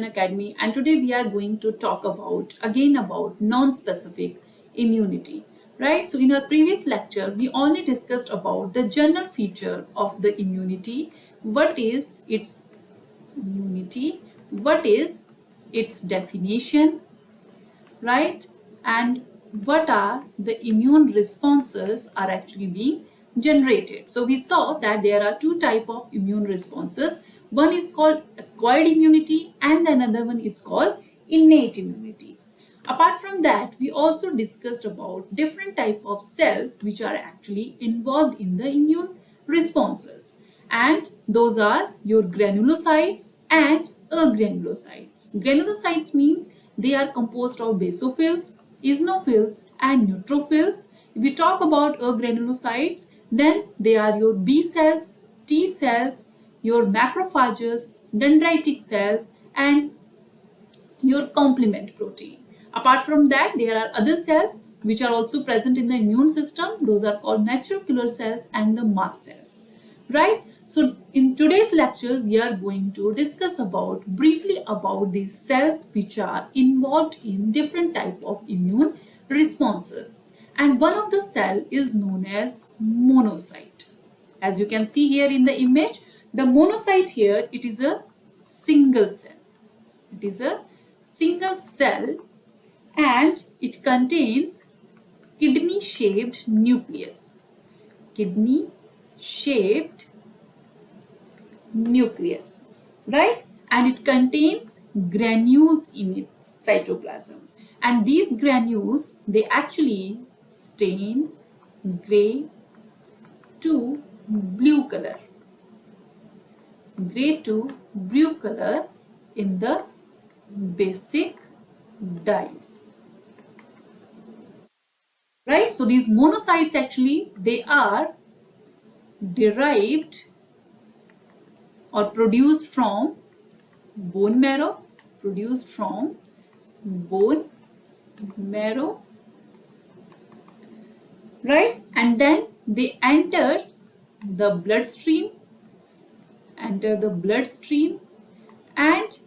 Academy, and today we are going to talk about non-specific immunity. Right? So in our previous lecture, we only discussed about the general feature of the immunity. What is its immunity? What is its definition? Right? And what are the immune responses are actually being generated. So we saw that there are two type of immune responses. One is called acquired immunity and another one is called innate immunity. Apart from that, we also discussed about different type of cells which are actually involved in the immune responses, and those are your granulocytes and agranulocytes. Granulocytes means they are composed of basophils, eosinophils and neutrophils. If we talk about agranulocytes, then they are your B cells, T cells, your macrophages, dendritic cells and your complement protein. Apart from that, there are other cells which are also present in the immune system. Those are called natural killer cells and the mast cells. Right? So in today's lecture, we are going to discuss briefly about these cells which are involved in different type of immune responses. And one of the cell is known as monocyte. As you can see here in the image, the monocyte here, it is a single cell. It is a single cell and it contains kidney shaped nucleus. Kidney shaped nucleus, right? And it contains granules in its cytoplasm. And these granules, they actually stain gray to blue color. Gray to blue color in the basic dyes. Right? So these monocytes actually, they are derived or produced from bone marrow, right? And then they enter the bloodstream and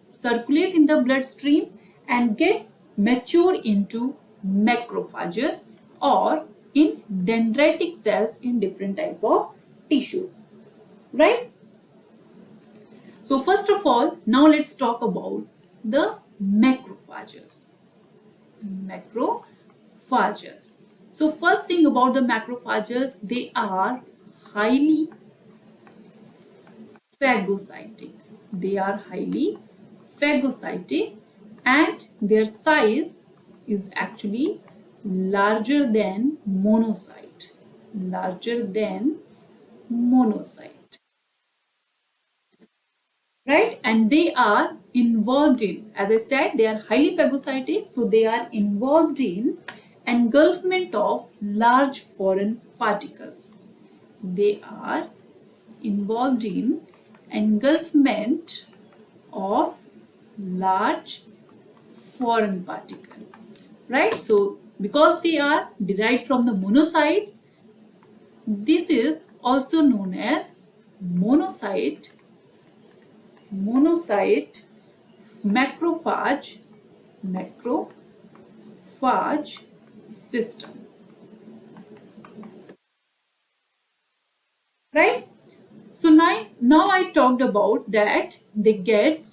circulate in the bloodstream and get mature into macrophages or in dendritic cells in different type of tissues, right? So first of all, now let's talk about the macrophages. So first thing about the macrophages, they are highly phagocytic. And their size is actually larger than monocyte. Right? And they are involved in, as I said, they are highly phagocytic, so they are involved in engulfment of large foreign particles. They are involved in engulfment of large foreign particle, right? So because they are derived from the monocytes, this is also known as monocyte macrophage system, right? So now I talked about that they get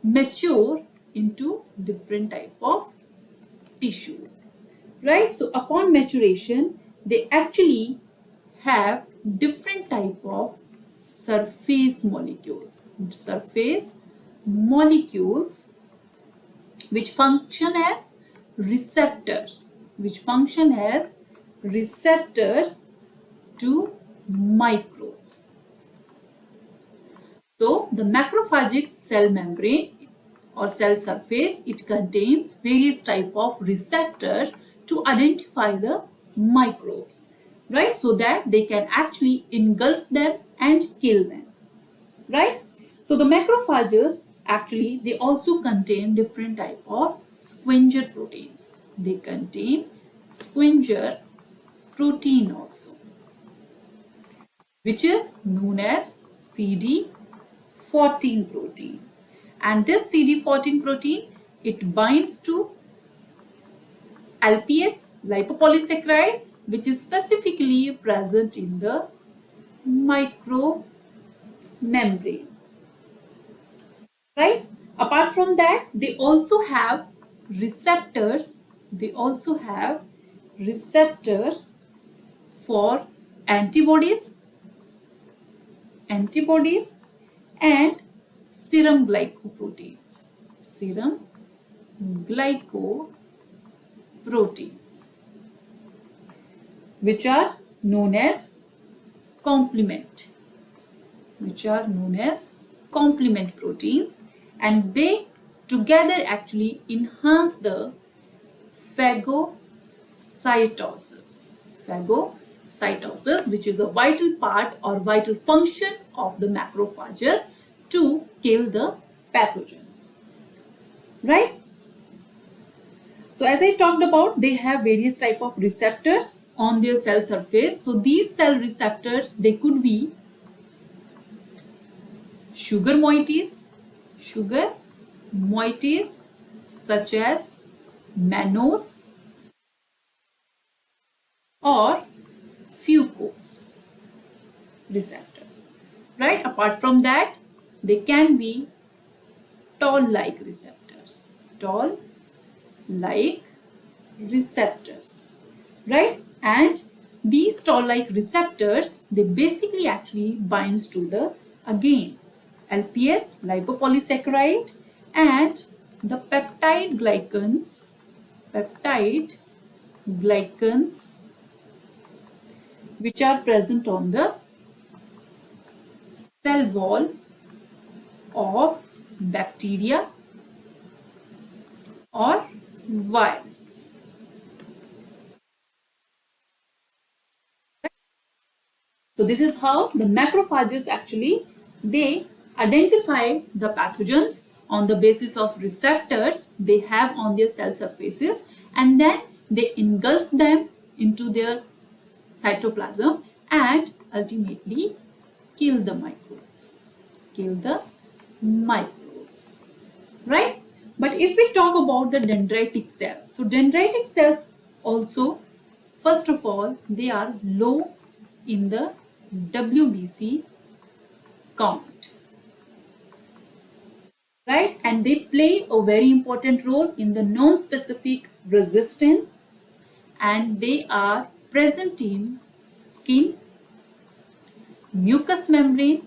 mature into different type of tissues, right? So upon maturation, they actually have different type of surface molecules which function as receptors to microbes. So the macrophagic cell membrane or cell surface, it contains various type of receptors to identify the microbes, right? So that they can actually engulf them and kill them, right? So the macrophages actually, they also contain different type of squinger proteins. They contain squinger protein also, which is known as CD14 protein. And this CD14 protein, it binds to LPS, lipopolysaccharide, which is specifically present in the micromembrane. Right? Apart from that, they also have receptors. They also have receptors for antibodies, and serum glycoproteins. Serum glycoproteins, which are known as complement, proteins, and they together actually enhance the phagocytosis. Phagocytosis, which is a vital part or vital function of the macrophages to kill the pathogens. Right? So as I talked about, they have various type of receptors on their cell surface. So these cell receptors, they could be sugar moieties such as mannose or fucose receptors. Right? Apart from that, they can be toll-like receptors. Right? And these toll-like receptors, they basically actually binds to the, again, LPS, lipopolysaccharide, and the peptide glycans, which are present on the cell wall of bacteria or virus. So this is how the macrophages actually, they identify the pathogens on the basis of receptors they have on their cell surfaces, and then they engulf them into their cytoplasm and ultimately kill the microbes. Right? But if we talk about the dendritic cells, so dendritic cells also, first of all, they are low in the WBC count. Right? And they play a very important role in the non-specific resistance, and they are present in skin, mucous membranes,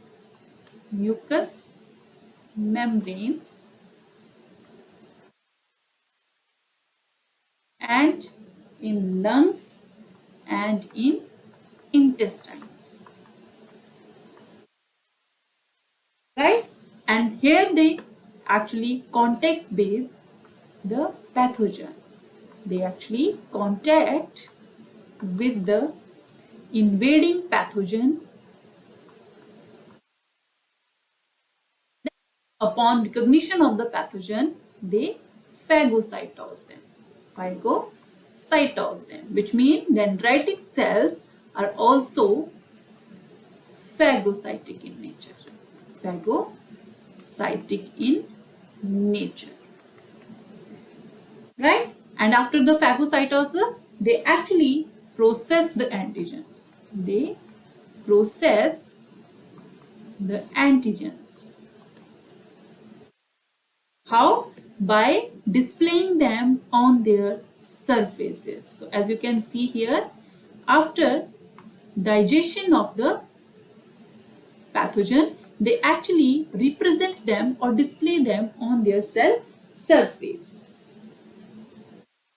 and in lungs and in intestines. Right? And here they actually contact with the pathogen. They actually contact with the invading pathogen. Upon recognition of the pathogen, they phagocytose them. Which means dendritic cells are also phagocytic in nature. Right? And after the phagocytosis, they actually process the antigens. How? By displaying them on their surfaces. So as you can see here, after digestion of the pathogen, they actually represent them or display them on their cell surface.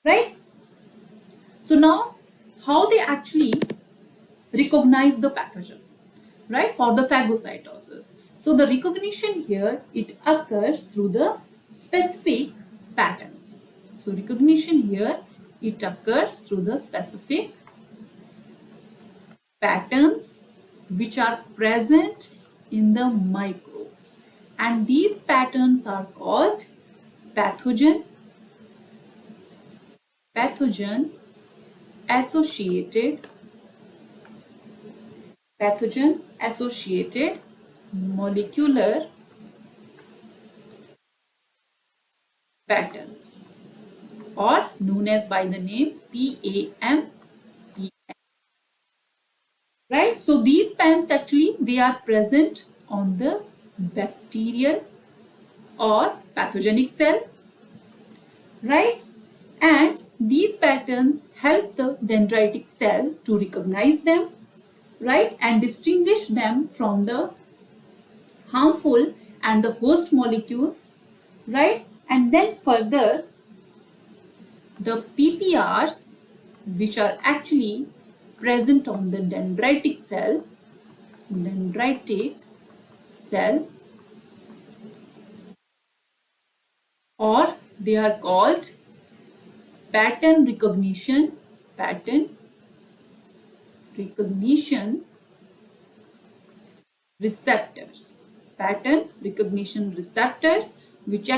Right? So now, how they actually recognize the pathogen, right, for the phagocytosis. So the recognition here, it occurs through the specific patterns. So recognition here, it occurs through the specific patterns which are present in the microbes. And these patterns are called pathogen associated molecular patterns, or known as by the name PAM. Right? So these PAMs actually, they are present on the bacterial or pathogenic cell, right? And these patterns help the dendritic cell to recognize them, right? And distinguish them from the harmful and the host molecules, right? And then further, the PPRs, which are actually present on the dendritic cell, or they are called pattern recognition receptors. Pattern recognition receptors, which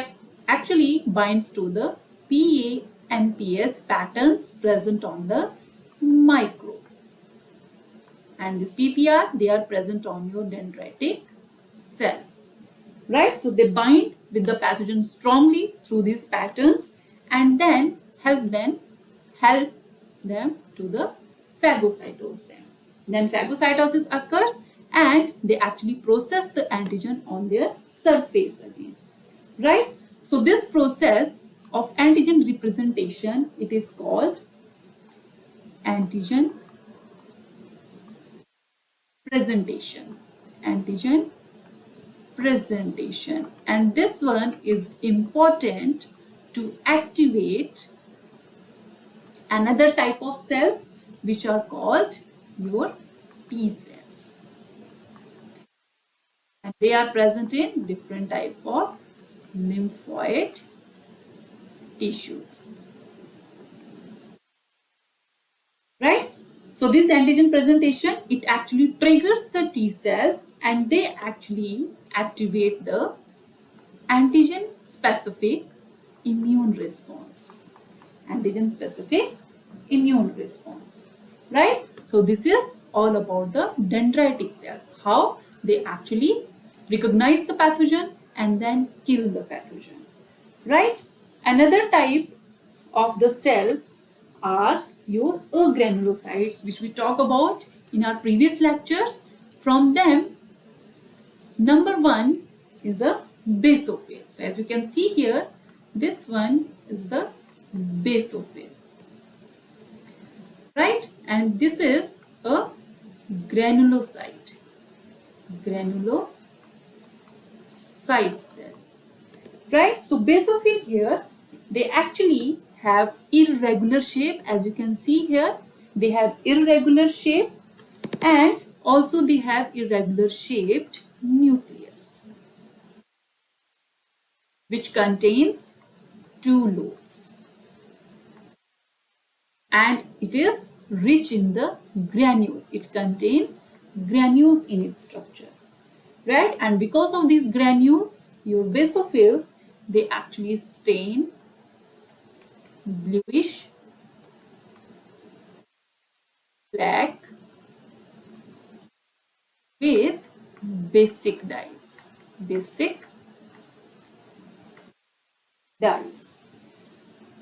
actually binds to the PANPS patterns present on the microbe. And this PPR, they are present on your dendritic cell. Right? So they bind with the pathogen strongly through these patterns and then help them to the phagocytose them. Then phagocytosis occurs and they actually process the antigen on their surface again. Right? So this process of antigen representation, it is called antigen presentation. Antigen presentation, and this one is important to activate another type of cells which are called your T cells, and they are present in different type of lymphoid tissues, right? So this antigen presentation, it actually triggers the T cells and they actually activate the antigen specific immune response. Antigen specific immune response, right? So this is all about the dendritic cells, how they actually recognize the pathogen and then kill the pathogen, right? Another type of the cells are your agranulocytes, which we talk about in our previous lectures. From them, number one is a basophil. So as you can see here, this one is the basophil, right? And this is a granulocyte cell, right? So basophil here, they actually have irregular shape. As you can see here, they have irregular shape and also they have irregular shaped nucleus, which contains two lobes, and it is rich in the granules. It contains granules in its structure, right? And because of these granules, your basophils, they actually stain bluish black with basic dyes.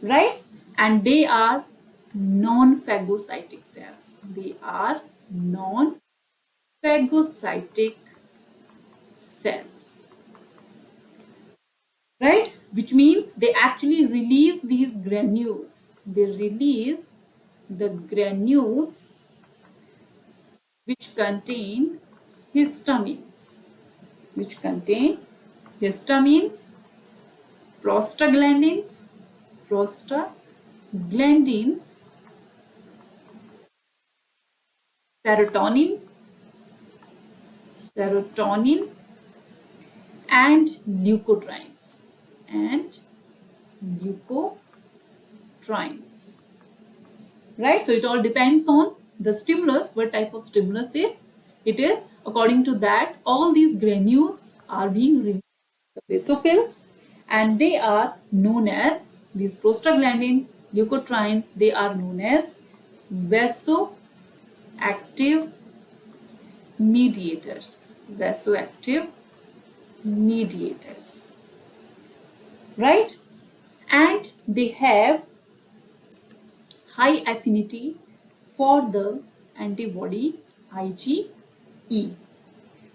Right? And they are non-phagocytic cells. They are non-phagocytic cells, right? Which means they actually release these granules. They release the granules which contain histamines, prostaglandins, serotonin, and leukotrienes. Right? So it all depends on the stimulus, what type of stimulus it is. According to that, all these granules are being released to the basophils, and they are known as, these prostaglandin, leukotrienes, they are known as vasoactive mediators. Right? and they have high affinity for the antibody IgE,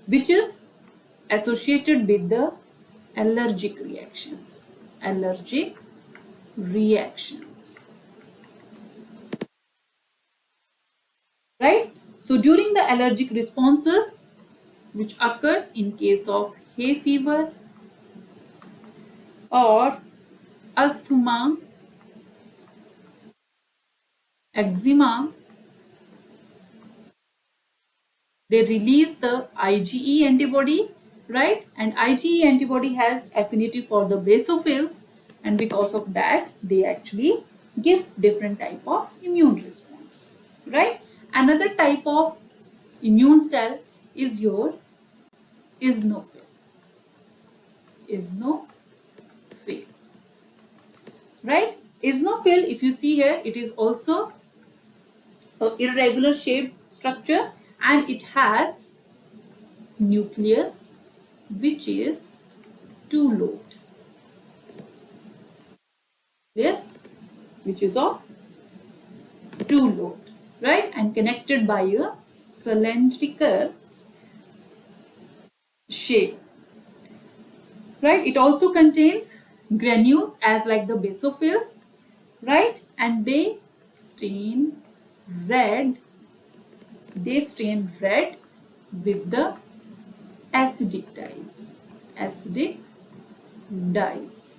which is associated with the allergic reactions. Allergic reactions. Right? So during the allergic responses, which occurs in case of hay fever or asthma, eczema, they release the IgE antibody, right? And IgE antibody has affinity for the basophils, and because of that, they actually give different type of immune response, right? Another type of immune cell is your eosinophil. Eosinophil, right? Eosinophil, if you see here, it is also a irregular shaped structure, and it has nucleus which is two-lobed. Yes, which is of two-lobed, right? And connected by a cylindrical shape, right? It also contains granules as like the basophils, right? And they stain red. They stain red with the acidic dyes. Acidic dyes.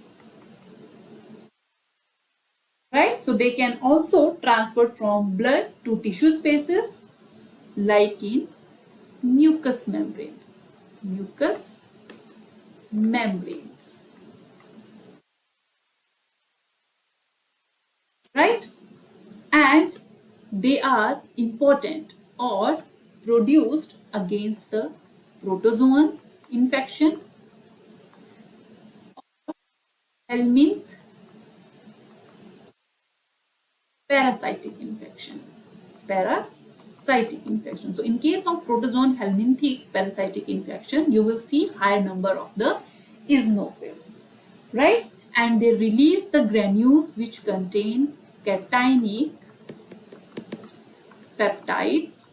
Right? So they can also transfer from blood to tissue spaces like in mucous membrane. Mucous membranes. Right? And they are important or produced against the protozoan infection, helminth parasitic infection. Parasitic infection. So in case of protozoan helminthic parasitic infection, you will see higher number of the eosinophils, right? And they release the granules which contain cationic peptides,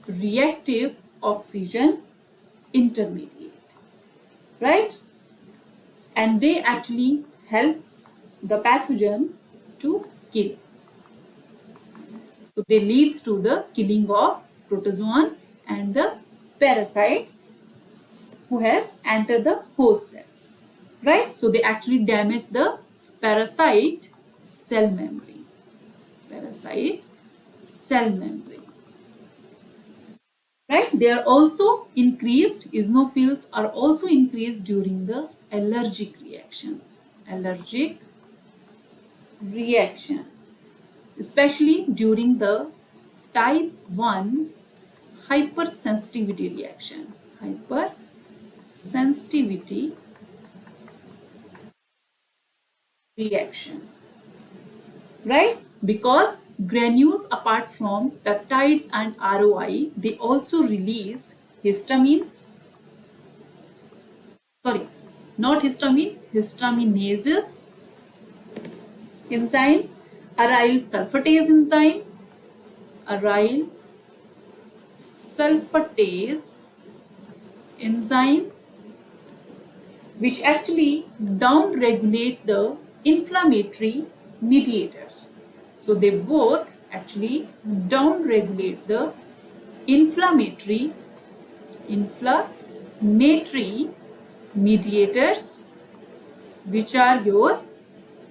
reactive oxygen intermediate, right? And they actually helps the pathogen to kill. So they leads to the killing of protozoan and the parasite who has entered the host cells, right? So they actually damage the parasite cell membrane. Parasite cell membrane. Right? They are also increased, eosinophils are also increased during the allergic reactions. Allergic reaction, especially during the type 1 hypersensitivity reaction. Hypersensitivity reaction. Right? Because granules apart from peptides and ROI, they also release histamines. Sorry, not histamine, histaminases enzymes, aryl sulfatase enzyme, aryl sulfatase enzyme, which actually down-regulate the inflammatory mediators. So they both actually down-regulate the inflammatory mediators, which are your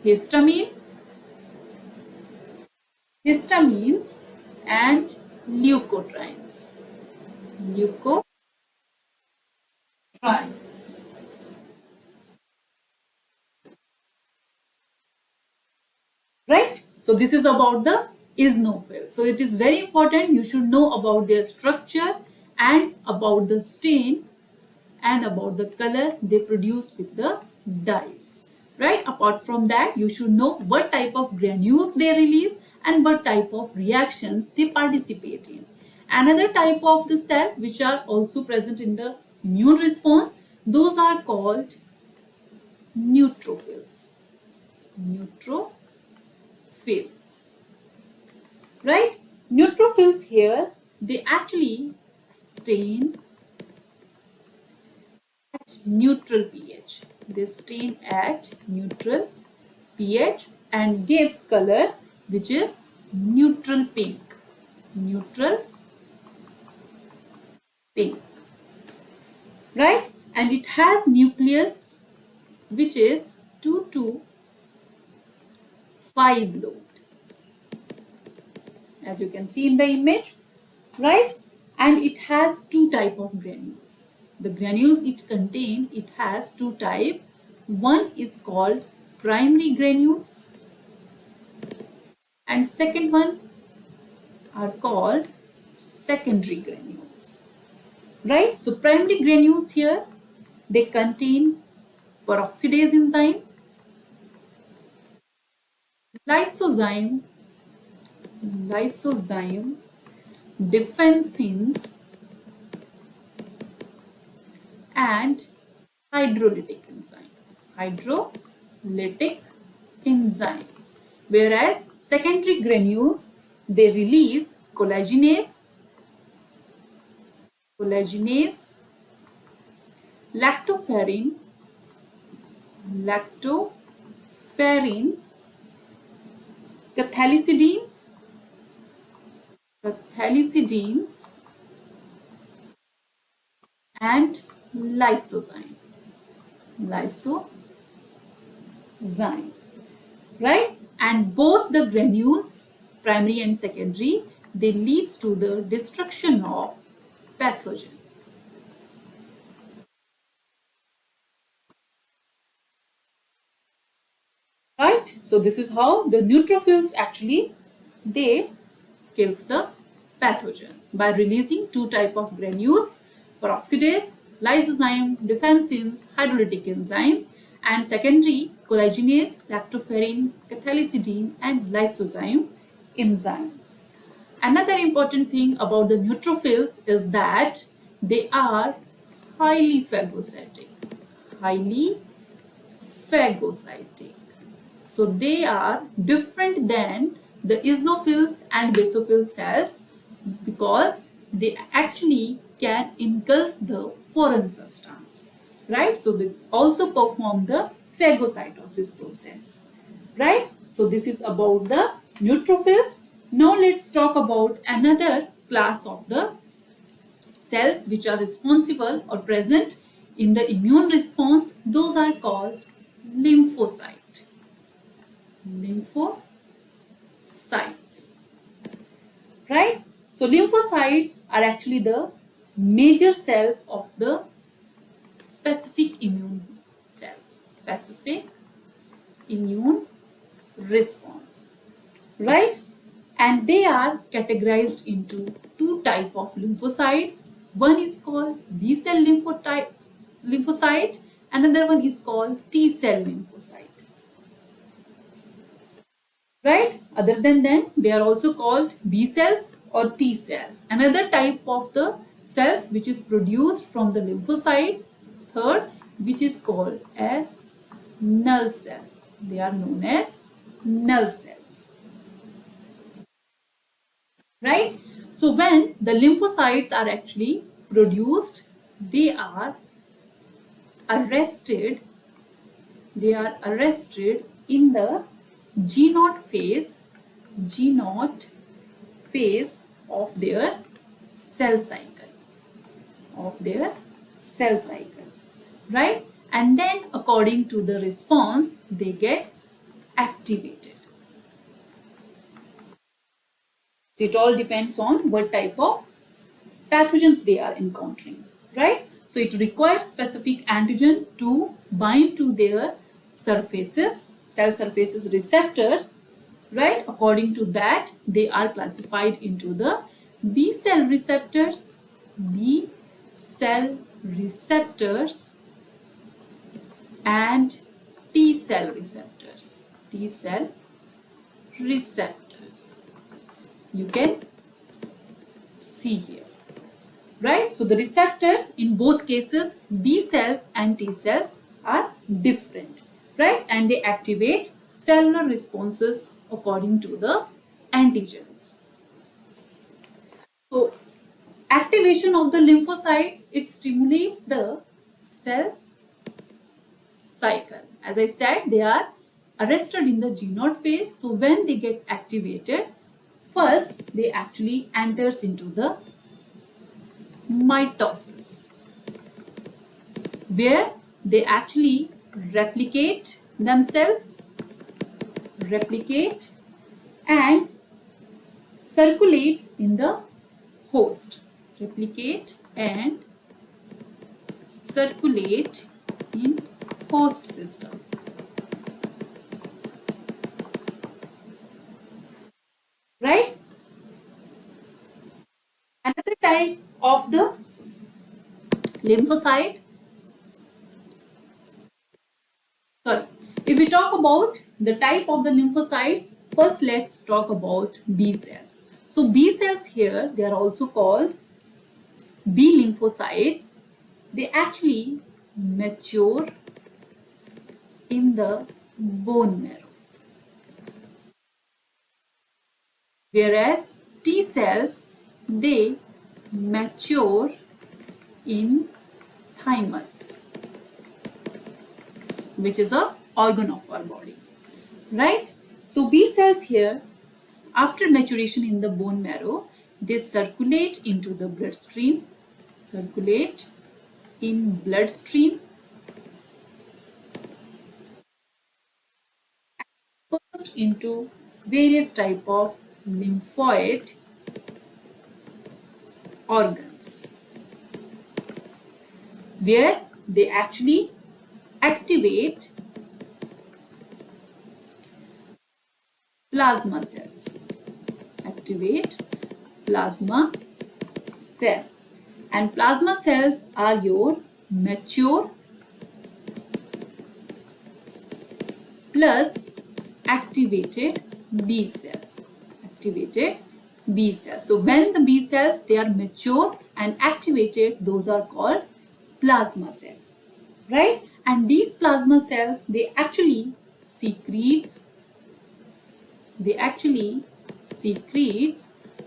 histamines and leukotrienes. Right? So this is about the eosinophil. So it is very important you should know about their structure and about the stain and about the color they produce with the dyes. Right? Apart from that, you should know what type of granules they release and what type of reactions they participate in. Another type of the cell which are also present in the immune response, Those are called neutrophils. Neutrophils. Right? Neutrophils here, they actually stain at neutral pH. They stain at neutral pH and gives color which is neutral pink. Neutral pink. Right? And it has nucleus which is 2 to 5 lobed, as you can see in the image, right? And it has two type of granules. The granules it contain, it has two type. One is called primary granules and second one are called secondary granules, right? So primary granules here, they contain peroxidase enzyme, lysozyme, defensins, and hydrolytic enzyme. Hydrolytic enzymes. Whereas secondary granules, they release collagenase, lactoferrin, cathalicidins, and lysozyme. Right? And both the granules, primary and secondary, they leads to the destruction of pathogen. Right? So this is how the neutrophils actually, they kills the pathogens by releasing two type of granules, peroxidase, lysozyme, defensins, hydrolytic enzyme, and secondary collagenase, lactoferrin, cathalicidin, and lysozyme enzyme. Another important thing about the neutrophils is that they are highly phagocytic. So they are different than the eosinophils and basophil cells because they actually can engulf the foreign substance, right? So they also perform the phagocytosis process, right? So this is about the neutrophils. Now let's talk about another class of the cells which are responsible or present in the immune response. Those are called lymphocytes. Right? So lymphocytes are actually the major cells of the specific immune cells, specific immune response, right? And they are categorized into two type of lymphocytes. One is called B cell lymphocyte, another one is called T cell lymphocyte. Right? Other than that, they are also called B cells or T cells. Another type of the cells which is produced from the lymphocytes, third, which is called as null cells. They are known as null cells. Right? So when the lymphocytes are actually produced, they are arrested in the G0 phase of their cell cycle, right? And then according to the response, they get activated. So it all depends on what type of pathogens they are encountering, right? So it requires specific antigen to bind to their surfaces, cell surfaces receptors, right? According to that, they are classified into the B cell receptors, and T cell receptors. You can see here, right? So the receptors in both cases, B cells and T cells, are different, right? And they activate cellular responses according to the antigens. So activation of the lymphocytes, it stimulates the cell cycle. As I said, they are arrested in the G0 phase. So when they get activated, first they actually enters into the mitosis, where they actually replicate themselves, replicate and circulates in the host, replicate and circulate in host system, right? Another type of the lymphocyte, sorry, if we talk about the type of the lymphocytes, first let's talk about B cells. So B cells here, they are also called B lymphocytes. They actually mature in the bone marrow, whereas T cells, they mature in thymus, which is a organ of our body, right? So B cells here, after maturation in the bone marrow, they circulate into the bloodstream, circulate in bloodstream, first into various type of lymphoid organs, where they actually activate plasma cells, activate plasma cells, and plasma cells are your mature plus activated B cells, activated B cells. So when the B cells, they are mature and activated, those are called plasma cells, right? And these plasma cells, they actually secretes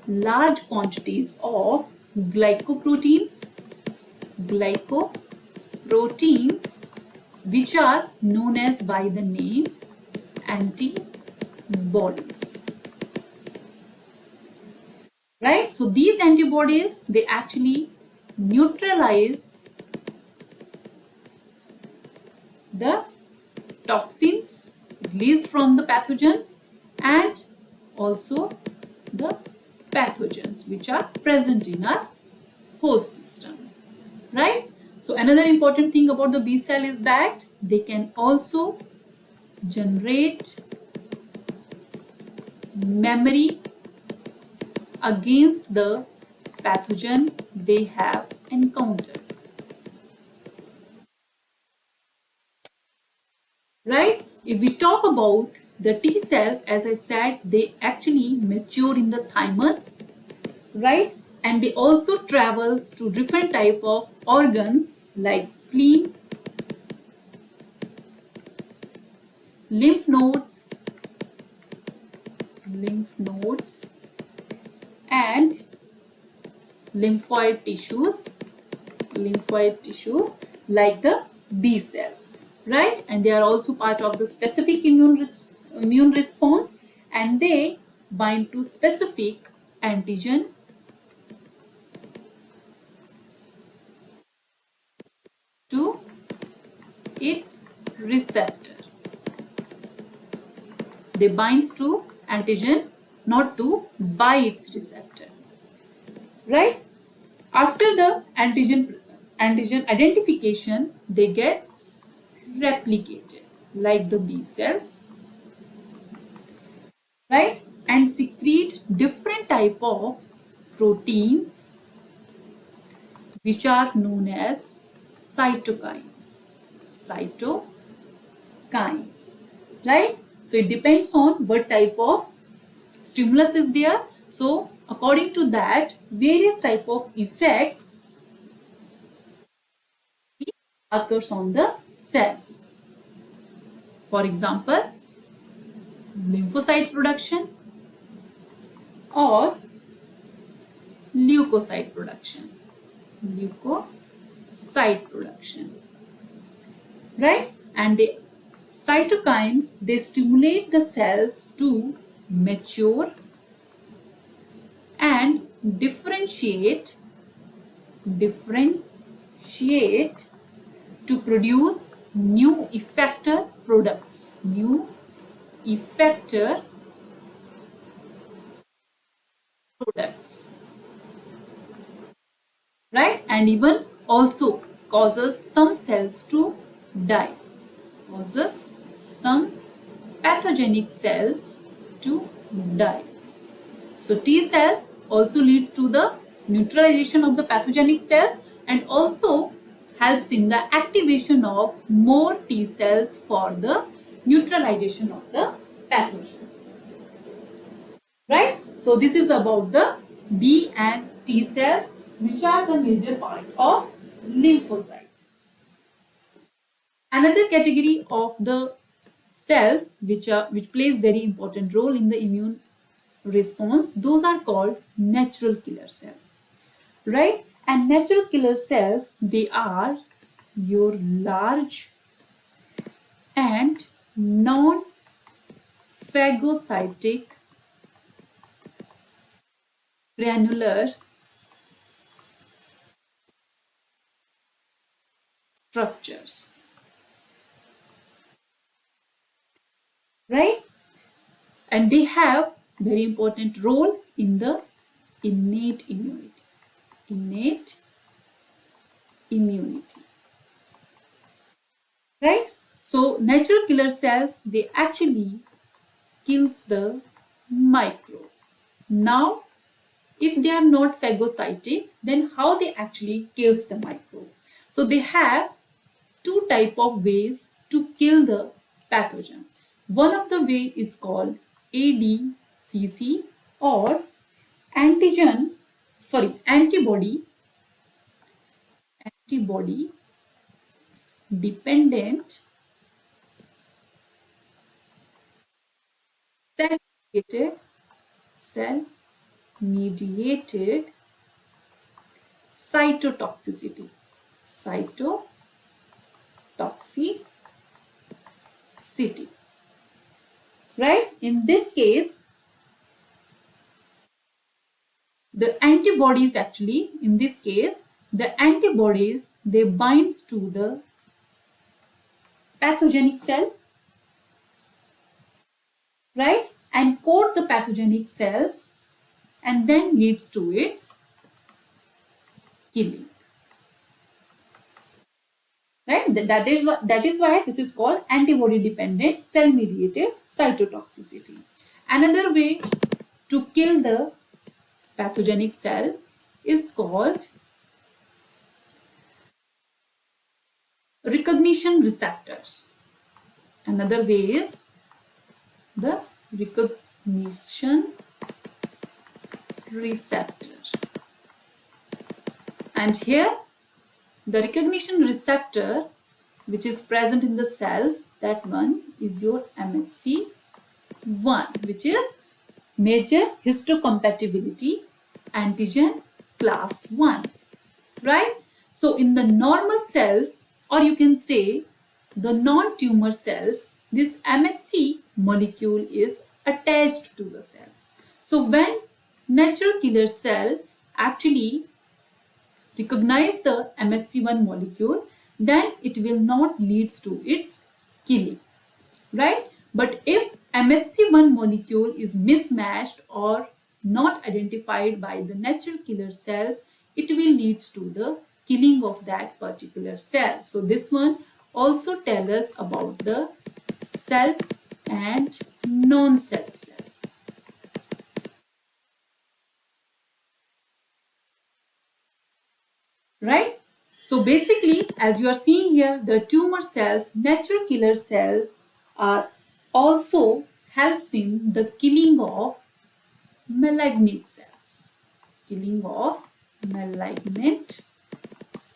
large quantities of glycoproteins, which are known as by the name antibodies, right? So these antibodies, they actually neutralize the toxins released from the pathogens and also the pathogens which are present in our host system, right? So another important thing about the B cell is that they can also generate memory against the pathogen they have encountered, right? If we talk about the T cells, as I said, they actually mature in the thymus, right? And they also travels to different type of organs like spleen, lymph nodes, and lymphoid tissues like the B cells, right? And they are also part of the specific immune response, and they bind to specific antigen to its receptor. They binds to antigen, not to by its receptor, right? After the antigen identification, they get replicated like the B cells, right? And secrete different type of proteins which are known as cytokines, right? So it depends on what type of stimulus is there. So according to that, various type of effects occurs on the cells. For example, lymphocyte production or leukocyte production. Leukocyte production, right? And the cytokines, they stimulate the cells to mature and differentiate to produce new effector products. New effector products, right? And even also causes some cells to die, causes some pathogenic cells to die. So T cells also leads to the neutralization of the pathogenic cells and also helps in the activation of more T cells for the neutralization of the pathogen. Right? So this is about the B and T cells, which are the major part of lymphocyte. Another category of the cells which plays very important role in the immune response, those are called natural killer cells, right? And natural killer cells, they are your large and non-phagocytic granular structures, right? And they have very important role in the innate immunity. Innate immunity, right? So natural killer cells, they actually kills the microbe. Now, if they are not phagocytic, then how they actually kills the microbe? So they have two type of ways to kill the pathogen. One of the way is called ADCC or antibody dependent cell mediated cytotoxicity. Right? In this case, the antibodies actually, in this case, the antibodies, they binds to the pathogenic cell, right? And coat the pathogenic cells and then leads to its killing. Right? That is why this is called antibody dependent cell mediated cytotoxicity. Another way to kill the pathogenic cell is called recognition receptors. Another way is the recognition receptor. And here the recognition receptor which is present in the cells, that one is your MHC1, which is major histocompatibility antigen class 1, right? So in the normal cells, or you can say the non-tumor cells, this MHC molecule is attached to the cells. So when natural killer cell actually recognize the MHC1 molecule, then it will not lead to its killing, right? But if MHC1 molecule is mismatched or not identified by the natural killer cells, it will lead to the killing of that particular cell. So this one also tells us about the self and non-self cell. Right? So basically, as you are seeing here, the tumor cells, natural killer cells are also helps in the killing of malignant cells. Killing of malignant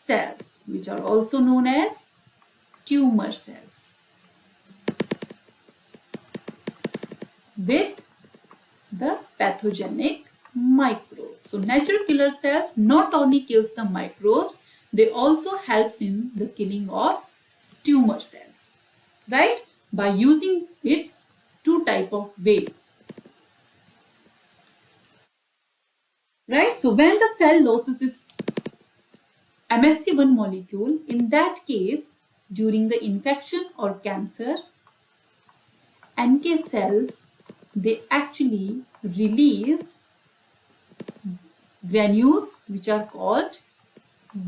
cells, which are also known as tumor cells, with the pathogenic microbes. So natural killer cells not only kills the microbes, they also helps in the killing of tumor cells, right? By using its two type of ways, right? So when the cell loses MHC1 molecule, in that case, during the infection or cancer, NK cells, they actually release granules which are called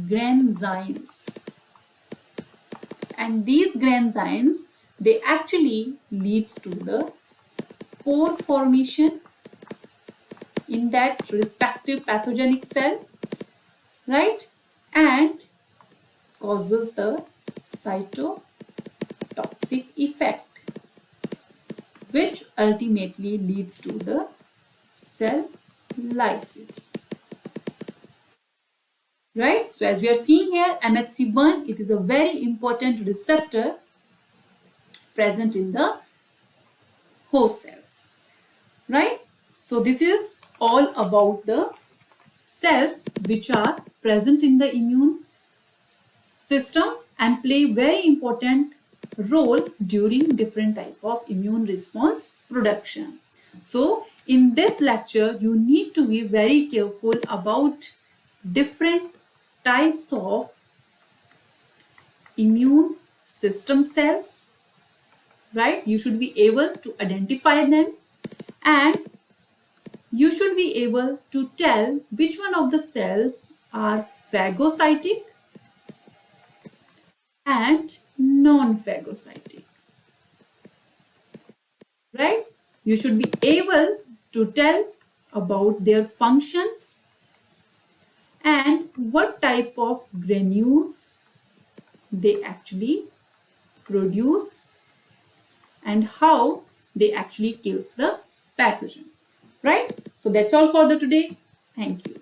granzymes. And these granzymes, they actually leads to the pore formation in that respective pathogenic cell, right? And causes the cytotoxic effect, which ultimately leads to the cell lysis, right? So as we are seeing here, MHC1, it is a very important receptor present in the host cells, right? So this is all about the cells which are present in the immune system and play very important role during different type of immune response production. So in this lecture, you need to be very careful about different types of immune system cells, right? You should be able to identify them, and you should be able to tell which one of the cells are phagocytic and non-phagocytic, right? You should be able to tell about their functions and what type of granules they actually produce and how they actually kills the pathogen, right? So that's all for the today. Thank you.